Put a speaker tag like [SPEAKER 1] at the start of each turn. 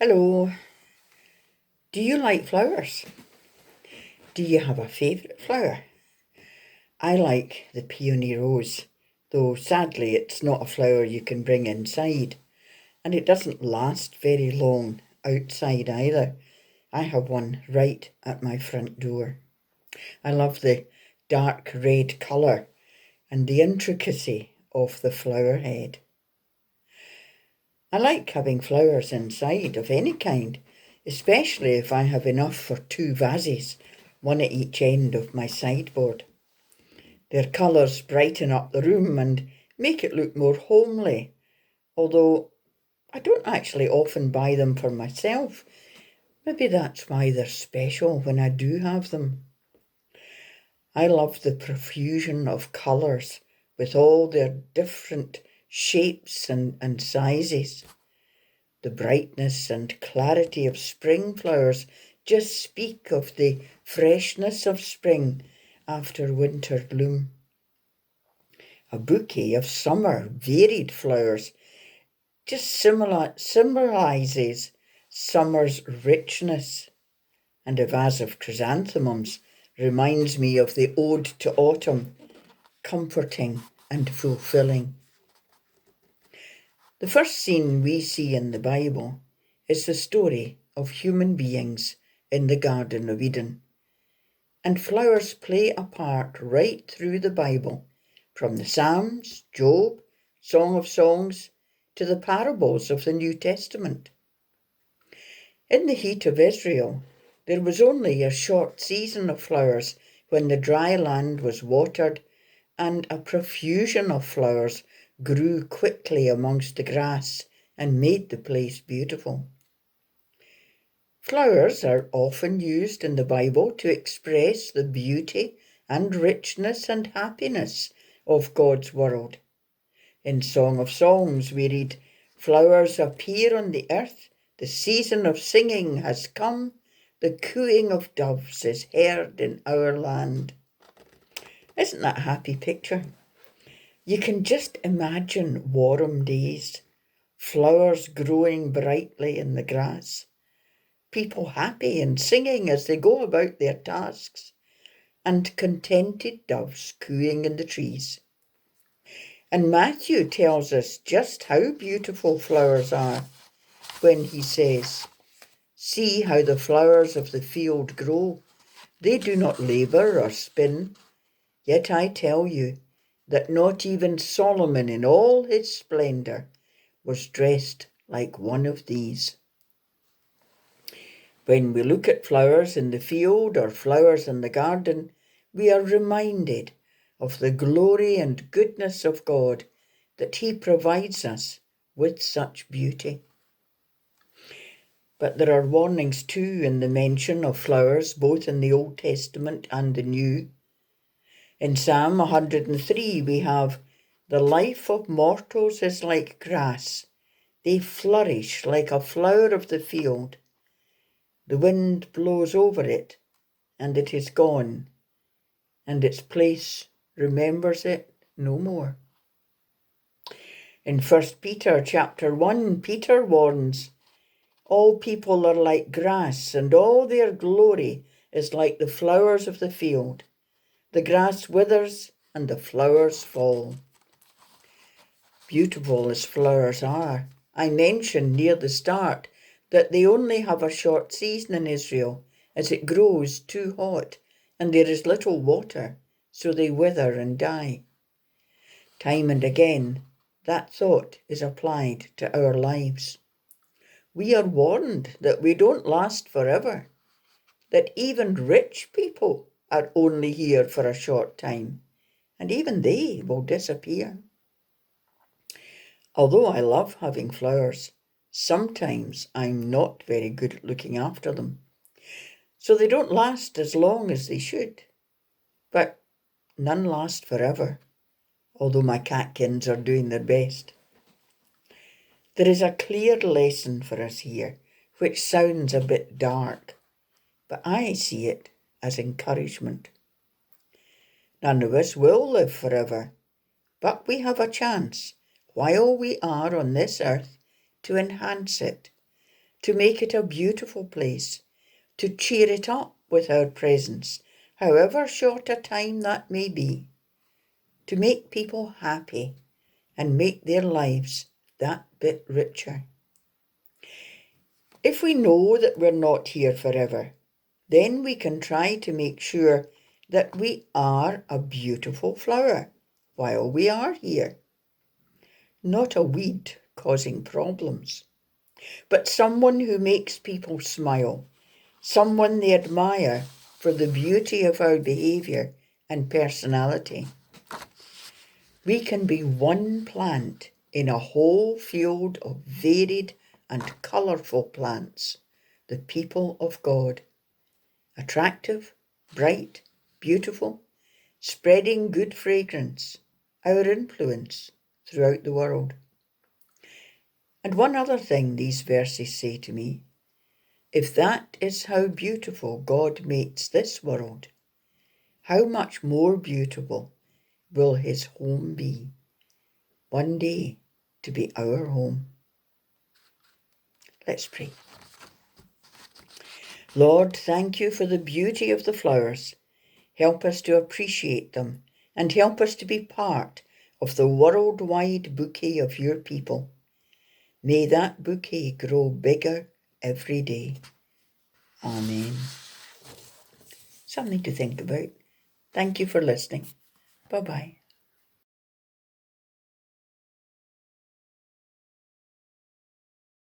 [SPEAKER 1] Hello. Do you like flowers? Do you have a favourite flower? I like the peony rose, though sadly it's not a flower you can bring inside, and it doesn't last very long outside either. I have one right at my front door. I love the dark red colour and the intricacy of the flower head. I like having flowers inside of any kind, especially if I have enough for two vases, one at each end of my sideboard. Their colours brighten up the room and make it look more homely, although I don't actually often buy them for myself. Maybe that's why they're special when I do have them. I love the profusion of colours with all their different shapes and sizes. The brightness and clarity of spring flowers just speak of the freshness of spring after winter bloom. A bouquet of summer varied flowers just symbolises summer's richness, and a vase of chrysanthemums reminds me of the ode to autumn, comforting and fulfilling. The first scene we see in the Bible is the story of human beings in the Garden of Eden. And flowers play a part right through the Bible, from the Psalms, Job, Song of Songs, to the parables of the New Testament. In the heat of Israel, there was only a short season of flowers when the dry land was watered, and a profusion of flowers grew quickly amongst the grass and made the place beautiful. Flowers are often used in the Bible to express the beauty and richness and happiness of God's world. In Song of Songs we read, "Flowers appear on the earth, the season of singing has come, the cooing of doves is heard in our land." Isn't that a happy picture? You can just imagine warm days, flowers growing brightly in the grass, people happy and singing as they go about their tasks, and contented doves cooing in the trees. And Matthew tells us just how beautiful flowers are when he says, "See how the flowers of the field grow. They do not labour or spin. Yet I tell you that not even Solomon in all his splendour was dressed like one of these." When we look at flowers in the field or flowers in the garden, we are reminded of the glory and goodness of God, that he provides us with such beauty. But there are warnings too in the mention of flowers, both in the Old Testament and the New. In Psalm 103 we have, "The life of mortals is like grass. They flourish like a flower of the field. The wind blows over it, and it is gone, and its place remembers it no more." In 1 Peter chapter 1, Peter warns, "All people are like grass, and all their glory is like the flowers of the field. The grass withers and the flowers fall." Beautiful as flowers are, I mentioned near the start that they only have a short season in Israel, as it grows too hot and there is little water, so they wither and die. Time and again, that thought is applied to our lives. We are warned that we don't last forever, that even rich people are only here for a short time, and even they will disappear. Although I love having flowers, sometimes I'm not very good at looking after them, so they don't last as long as they should. But none last forever, although my catkins are doing their best. There is a clear lesson for us here, which sounds a bit dark, but I see it as encouragement. None of us will live forever, but we have a chance, while we are on this earth, to enhance it, to make it a beautiful place, to cheer it up with our presence, however short a time that may be, to make people happy and make their lives that bit richer. If we know that we're not here forever, then we can try to make sure that we are a beautiful flower while we are here. Not a weed causing problems, but someone who makes people smile, someone they admire for the beauty of our behaviour and personality. We can be one plant in a whole field of varied and colourful plants, the people of God. Attractive, bright, beautiful, spreading good fragrance, our influence throughout the world. And one other thing these verses say to me, if that is how beautiful God makes this world, how much more beautiful will his home be, one day to be our home. Let's pray. Lord, thank you for the beauty of the flowers. Help us to appreciate them and help us to be part of the worldwide bouquet of your people. May that bouquet grow bigger every day. Amen. Something to think about. Thank you for listening. Bye-bye.